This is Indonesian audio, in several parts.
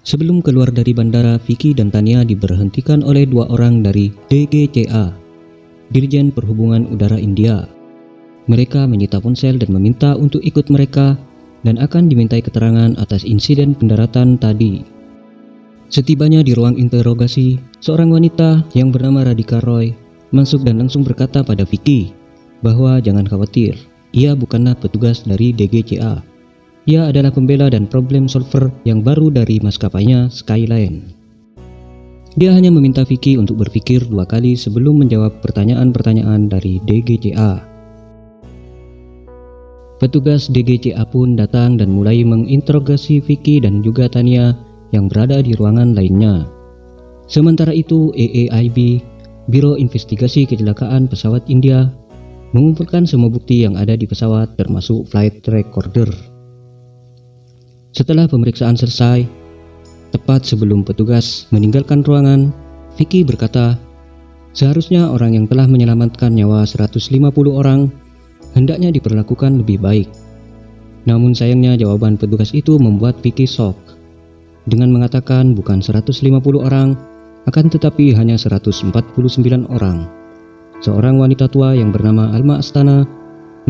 Sebelum keluar dari bandara, Vicky dan Tania diberhentikan oleh 2 orang dari DGCA, Dirjen Perhubungan Udara India. Mereka menyita ponsel dan meminta untuk ikut mereka dan akan dimintai keterangan atas insiden pendaratan tadi. Setibanya di ruang interogasi, seorang wanita yang bernama Radhika Roy masuk dan langsung berkata pada Vicky bahwa jangan khawatir, ia bukanlah petugas dari DGCA. Ia adalah pembela dan problem solver yang baru dari maskapainya Skyline. Dia hanya meminta Vicky untuk berpikir 2 kali sebelum menjawab pertanyaan-pertanyaan dari DGCA. Petugas DGCA pun datang dan mulai menginterogasi Vicky dan juga Tania yang berada di ruangan lainnya. Sementara itu, AAIB, Biro Investigasi Kecelakaan Pesawat India, mengumpulkan semua bukti yang ada di pesawat termasuk flight recorder. Setelah pemeriksaan selesai, tepat sebelum petugas meninggalkan ruangan, Vicky berkata, seharusnya orang yang telah menyelamatkan nyawa 150 orang hendaknya diperlakukan lebih baik. Namun sayangnya jawaban petugas itu membuat Vicky shock. Dengan mengatakan bukan 150 orang, akan tetapi hanya 149 orang. Seorang wanita tua yang bernama Alma Astana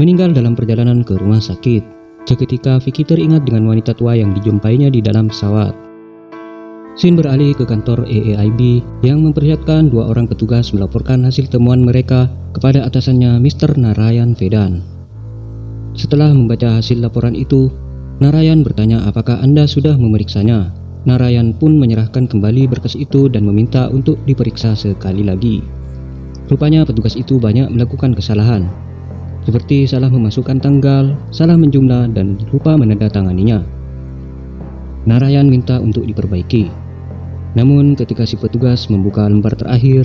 meninggal dalam perjalanan ke rumah sakit. Seketika Vicky teringat dengan wanita tua yang dijumpainya di dalam pesawat. Scene beralih ke kantor AAIB yang memperlihatkan 2 orang petugas melaporkan hasil temuan mereka kepada atasannya Mr. Narayan Vedan. Setelah membaca hasil laporan itu, Narayan bertanya apakah Anda sudah memeriksanya. Narayan pun menyerahkan kembali berkas itu dan meminta untuk diperiksa sekali lagi. Rupanya petugas itu banyak melakukan kesalahan, seperti salah memasukkan tanggal, salah menjumlah, dan lupa menandatanganinya. Narayan minta untuk diperbaiki. Namun ketika si petugas membuka lembar terakhir,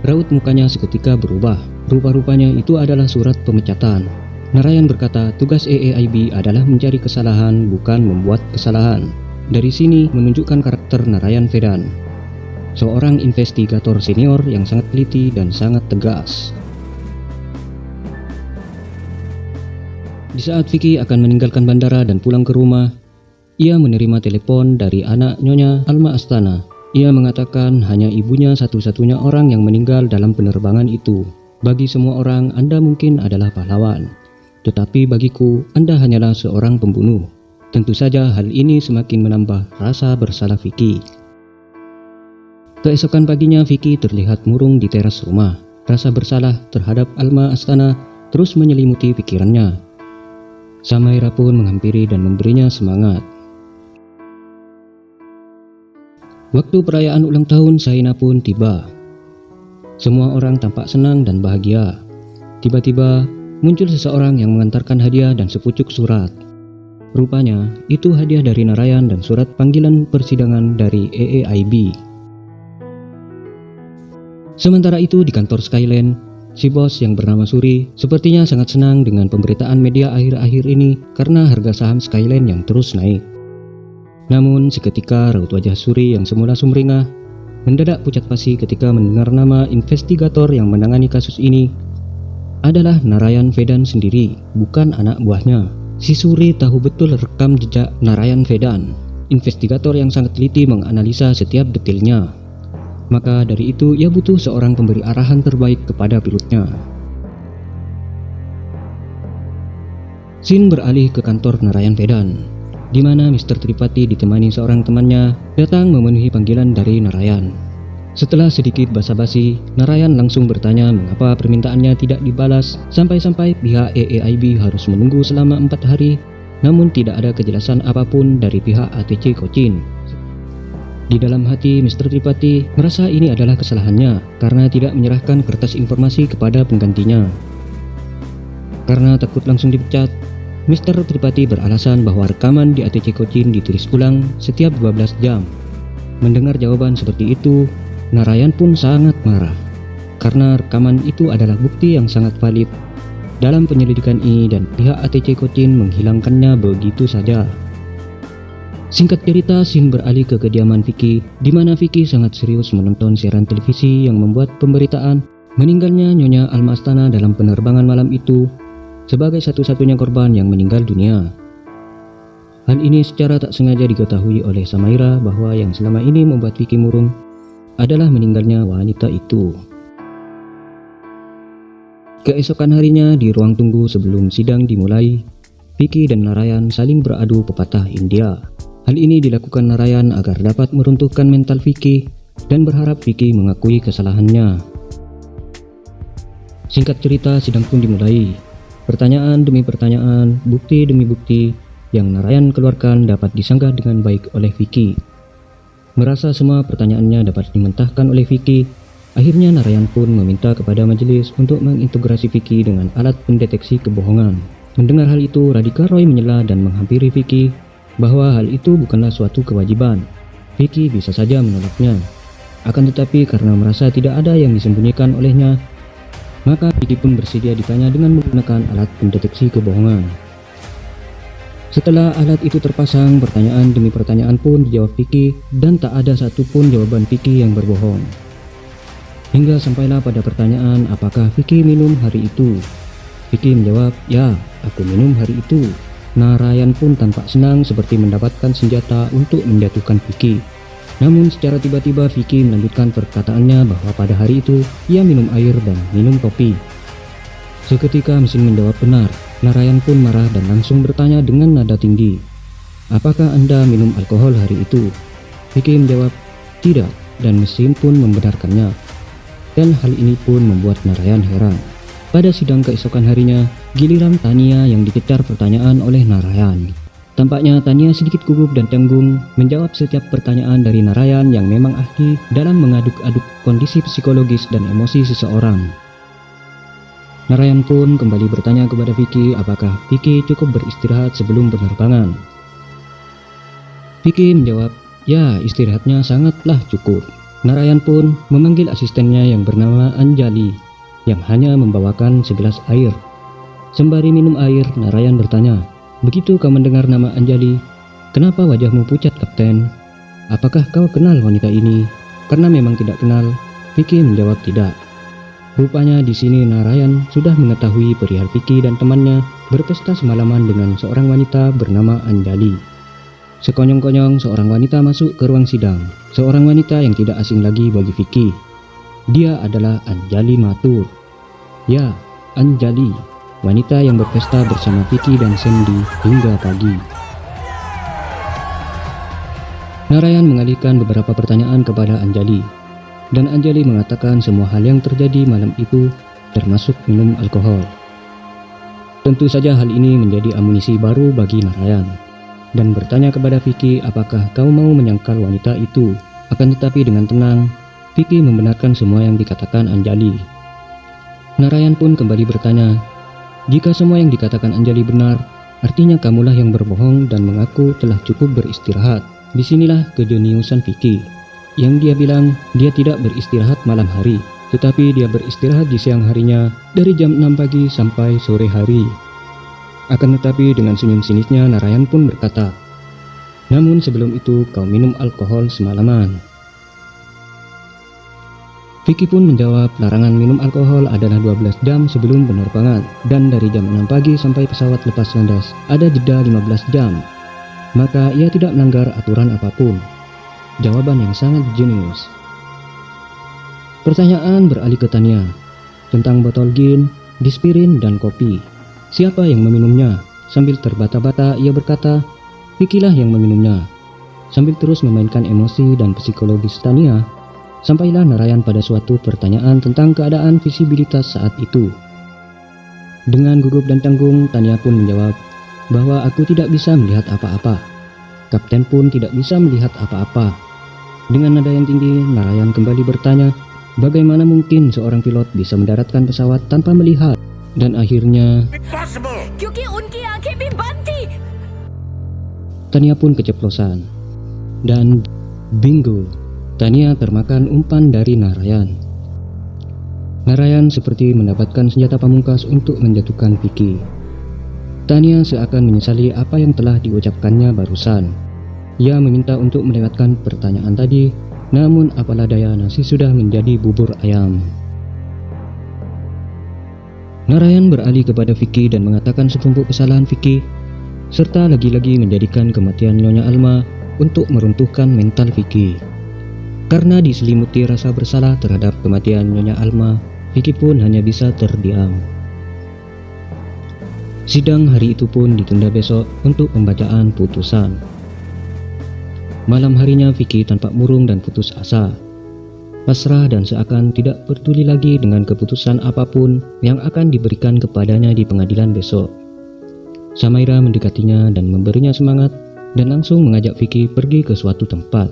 raut mukanya seketika berubah. Rupa-rupanya itu adalah surat pemecatan. Narayan berkata tugas AAIB adalah mencari kesalahan, bukan membuat kesalahan. Dari sini menunjukkan karakter Narayan Vedan, seorang investigator senior yang sangat teliti dan sangat tegas. Di saat Vicky akan meninggalkan bandara dan pulang ke rumah, ia menerima telepon dari anak Nyonya Alma Astana. Ia mengatakan hanya ibunya satu-satunya orang yang meninggal dalam penerbangan itu. Bagi semua orang, Anda mungkin adalah pahlawan. Tetapi bagiku, Anda hanyalah seorang pembunuh. Tentu saja hal ini semakin menambah rasa bersalah Vicky. Keesokan paginya Vicky terlihat murung di teras rumah. Rasa bersalah terhadap Alma Astana terus menyelimuti pikirannya. Samaira pun menghampiri dan memberinya semangat. Waktu perayaan ulang tahun Shaina pun tiba. Semua orang tampak senang dan bahagia. Tiba-tiba muncul seseorang yang mengantarkan hadiah dan sepucuk surat. Rupanya itu hadiah dari Narayan dan surat panggilan persidangan dari AAIB. Sementara itu di kantor Skyline, si bos yang bernama Suri sepertinya sangat senang dengan pemberitaan media akhir-akhir ini karena harga saham Skyline yang terus naik. Namun seketika raut wajah Suri yang semula sumringah mendadak pucat pasi ketika mendengar nama investigator yang menangani kasus ini adalah Narayan Vedan sendiri, bukan anak buahnya. Si Suri tahu betul rekam jejak Narayan Vedan, investigator yang sangat teliti menganalisa setiap detailnya. Maka dari itu ia butuh seorang pemberi arahan terbaik kepada pilotnya. Scene beralih ke kantor Narayan Vedan, di mana Mr. Tripati ditemani seorang temannya datang memenuhi panggilan dari Narayan. Setelah sedikit basa-basi, Narayan langsung bertanya mengapa permintaannya tidak dibalas sampai-sampai pihak AAIB harus menunggu selama 4 hari, namun tidak ada kejelasan apapun dari pihak ATC Cochin. Di dalam hati, Mr. Tripati merasa ini adalah kesalahannya karena tidak menyerahkan kertas informasi kepada penggantinya. Karena takut langsung dipecat, Mr. Tripati beralasan bahwa rekaman di ATC Cochin ditulis ulang setiap 12 jam. Mendengar jawaban seperti itu, Narayan pun sangat marah karena rekaman itu adalah bukti yang sangat valid dalam penyelidikan ini dan pihak ATC Cochin menghilangkannya begitu saja. Singkat cerita, scene beralih ke kediaman Vicky, di mana Vicky sangat serius menonton siaran televisi yang membuat pemberitaan meninggalnya Nyonya Alma Astana dalam penerbangan malam itu. sebagai satu-satunya korban yang meninggal dunia. Hal ini secara tak sengaja diketahui oleh Samaira bahwa yang selama ini membuat Vicky murung adalah meninggalnya wanita itu. Keesokan harinya di ruang tunggu sebelum sidang dimulai, Vicky dan Narayan saling beradu pepatah India. Hal ini dilakukan Narayan agar dapat meruntuhkan mental Vicky dan berharap Vicky mengakui kesalahannya. Singkat cerita, sidang pun dimulai. Pertanyaan demi pertanyaan, bukti demi bukti yang Narayan keluarkan dapat disanggah dengan baik oleh Vicky. Merasa semua pertanyaannya dapat dimentahkan oleh Vicky, akhirnya Narayan pun meminta kepada majelis untuk mengintegrasi Vicky dengan alat pendeteksi kebohongan. Mendengar hal itu, Radhika Roy menyela dan menghampiri Vicky bahwa hal itu bukanlah suatu kewajiban. Vicky bisa saja menolaknya. Akan tetapi karena merasa tidak ada yang disembunyikan olehnya, maka Vicky pun bersedia ditanya dengan menggunakan alat pendeteksi kebohongan. Setelah alat itu terpasang, pertanyaan demi pertanyaan pun dijawab Vicky dan tak ada satupun jawaban Vicky yang berbohong. Hingga sampailah pada pertanyaan apakah Vicky minum hari itu. Vicky menjawab, "Ya, aku minum hari itu." Narayan pun tampak senang seperti mendapatkan senjata untuk menjatuhkan Vicky. Namun secara tiba-tiba Vicky melanjutkan perkataannya bahwa pada hari itu ia minum air dan minum kopi. Seketika mesin menjawab benar. Narayan pun marah dan langsung bertanya dengan nada tinggi, "Apakah Anda minum alkohol hari itu?" Vicky menjawab, "Tidak," dan mesin pun membenarkannya. Dan hal ini pun membuat Narayan heran. Pada sidang keesokan harinya, giliran Tania yang dikejar pertanyaan oleh Narayan. Tampaknya Tania sedikit gugup dan canggung menjawab setiap pertanyaan dari Narayan yang memang ahli dalam mengaduk-aduk kondisi psikologis dan emosi seseorang. Narayan pun kembali bertanya kepada Vicky apakah Vicky cukup beristirahat sebelum penerbangan. Vicky menjawab, "Ya, istirahatnya sangatlah cukup." Narayan pun memanggil asistennya yang bernama Anjali yang hanya membawakan segelas air. Sembari minum air, Narayan bertanya, "Begitu kau mendengar nama Anjali, kenapa wajahmu pucat, Kapten? Apakah kau kenal wanita ini?" Karena memang tidak kenal, Vicky menjawab tidak. Rupanya di sini Narayan sudah mengetahui perihal Vicky dan temannya berpesta semalaman dengan seorang wanita bernama Anjali. Sekonyong-konyong seorang wanita masuk ke ruang sidang. Seorang wanita yang tidak asing lagi bagi Vicky. Dia adalah Anjali Mathur. Ya, Anjali, wanita yang berpesta bersama Vicky dan Sandy hingga pagi. Narayan mengalihkan beberapa pertanyaan kepada Anjali. Dan Anjali mengatakan semua hal yang terjadi malam itu termasuk minum alkohol. Tentu saja hal ini menjadi amunisi baru bagi Narayan dan bertanya kepada Vicky apakah kau mau menyangkal wanita itu. Akan tetapi dengan tenang, Vicky membenarkan semua yang dikatakan Anjali. Narayan pun kembali bertanya, "Jika semua yang dikatakan Anjali benar, artinya kamulah yang berbohong dan mengaku telah cukup beristirahat." Disinilah kejeniusan Vicky. Yang dia bilang dia tidak beristirahat malam hari, tetapi dia beristirahat di siang harinya dari jam 6 pagi sampai sore hari. Akan tetapi dengan senyum sinisnya Narayan pun berkata, "Namun sebelum itu kau minum alkohol semalaman." Vicky pun menjawab larangan minum alkohol adalah 12 jam sebelum penerbangan dan dari jam 6 pagi sampai pesawat lepas landas ada jeda 15 jam. Maka ia tidak melanggar aturan apapun. Jawaban yang sangat jenius. Pertanyaan beralih ke Tania tentang botol gin, dispirin, dan kopi. Siapa yang meminumnya? Sambil terbata-bata ia berkata, "Vicky lah yang meminumnya." Sambil terus memainkan emosi dan psikologis Tania, sampailah Narayan pada suatu pertanyaan tentang keadaan visibilitas saat itu. Dengan gugup dan canggung, Tania pun menjawab bahwa aku tidak bisa melihat apa-apa. Kapten pun tidak bisa melihat apa-apa. Dengan nada yang tinggi, Narayan kembali bertanya, bagaimana mungkin seorang pilot bisa mendaratkan pesawat tanpa melihat? Dan akhirnya, Tania pun keceplosan. Dan bingo, Tania termakan umpan dari Narayan. Narayan seperti mendapatkan senjata pamungkas untuk menjatuhkan Vicky. Tania seakan menyesali apa yang telah diucapkannya barusan. Ia meminta untuk melewatkan pertanyaan tadi, namun apalah daya nasi sudah menjadi bubur ayam. Narayan beralih kepada Vicky dan mengatakan setumpuk kesalahan Vicky, serta lagi-lagi menjadikan kematian Nyonya Alma untuk meruntuhkan mental Vicky. Karena diselimuti rasa bersalah terhadap kematian Nyonya Alma, Vicky pun hanya bisa terdiam. Sidang hari itu pun ditunda besok untuk pembacaan putusan. Malam harinya Vicky tampak murung dan putus asa, pasrah dan seakan tidak peduli lagi dengan keputusan apapun yang akan diberikan kepadanya di pengadilan besok. Samaira mendekatinya dan memberinya semangat dan langsung mengajak Vicky pergi ke suatu tempat.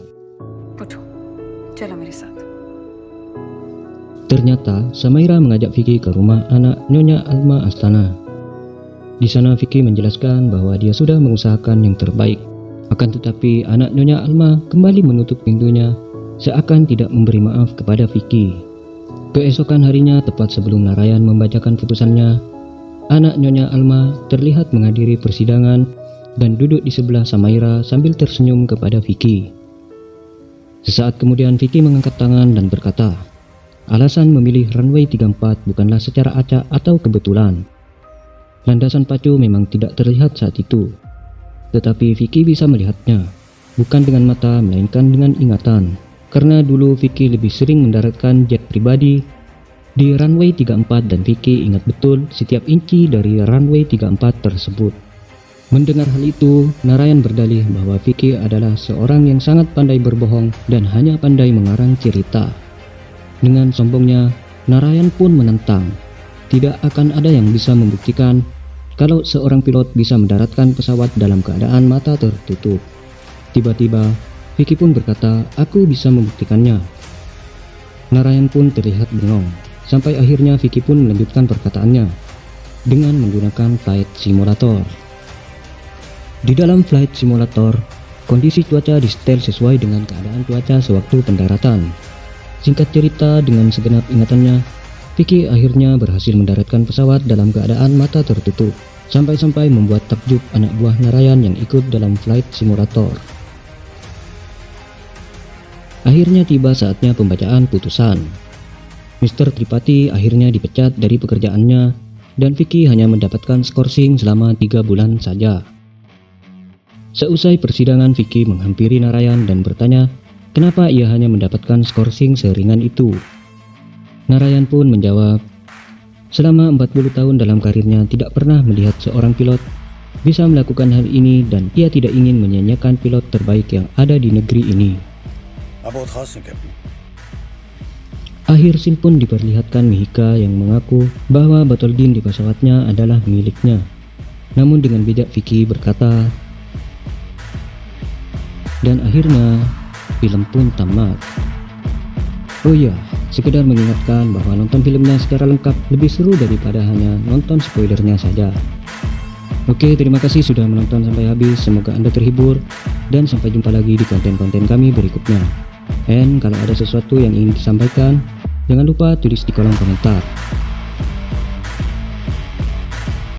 Ternyata Samaira mengajak Vicky ke rumah anak Nyonya Alma Astana. Di sana Vicky menjelaskan bahwa dia sudah mengusahakan yang terbaik. Akan tetapi anak Nyonya Alma kembali menutup pintunya, seakan tidak memberi maaf kepada Vicky. Keesokan harinya, tepat sebelum Narayan membacakan putusannya, anak Nyonya Alma terlihat menghadiri persidangan dan duduk di sebelah Samaira sambil tersenyum kepada Vicky. Sesaat kemudian Vicky mengangkat tangan dan berkata, alasan memilih runway 34 bukanlah secara acak atau kebetulan. Landasan pacu memang tidak terlihat saat itu, tetapi Vicky bisa melihatnya, bukan dengan mata melainkan dengan ingatan. Karena dulu Vicky lebih sering mendaratkan jet pribadi di runway 34 dan Vicky ingat betul setiap inci dari runway 34 tersebut. Mendengar hal itu, Narayan berdalih bahwa Vicky adalah seorang yang sangat pandai berbohong dan hanya pandai mengarang cerita. Dengan sombongnya, Narayan pun menentang, tidak akan ada yang bisa membuktikan kalau seorang pilot bisa mendaratkan pesawat dalam keadaan mata tertutup. Tiba-tiba, Vicky pun berkata, aku bisa membuktikannya. Narayan pun terlihat bengong, sampai akhirnya Vicky pun melanjutkan perkataannya dengan menggunakan flight simulator. Di dalam flight simulator, kondisi cuaca disetel sesuai dengan keadaan cuaca sewaktu pendaratan. Singkat cerita, dengan segenap ingatannya, Vicky akhirnya berhasil mendaratkan pesawat dalam keadaan mata tertutup, sampai-sampai membuat takjub anak buah Narayan yang ikut dalam flight simulator. Akhirnya tiba saatnya pembacaan putusan. Mr. Tripati akhirnya dipecat dari pekerjaannya dan Vicky hanya mendapatkan skorsing selama 3 bulan saja. Seusai persidangan, Vicky menghampiri Narayan dan bertanya kenapa ia hanya mendapatkan skorsing seringan itu. Narayan pun menjawab, selama 40 tahun dalam karirnya tidak pernah melihat seorang pilot bisa melakukan hal ini dan ia tidak ingin menyanyiakan pilot terbaik yang ada di negeri ini. Akhir scene pun diperlihatkan Mihika yang mengaku bahwa Batolgin di pesawatnya adalah miliknya. Namun dengan bijak Vicky berkata, dan akhirnya film pun tamat. Oh iya, sekedar mengingatkan bahwa nonton filmnya secara lengkap lebih seru daripada hanya nonton spoilernya saja. Oke, terima kasih sudah menonton sampai habis, semoga Anda terhibur dan sampai jumpa lagi di konten-konten kami berikutnya. Dan kalau ada sesuatu yang ingin disampaikan, jangan lupa tulis di kolom komentar.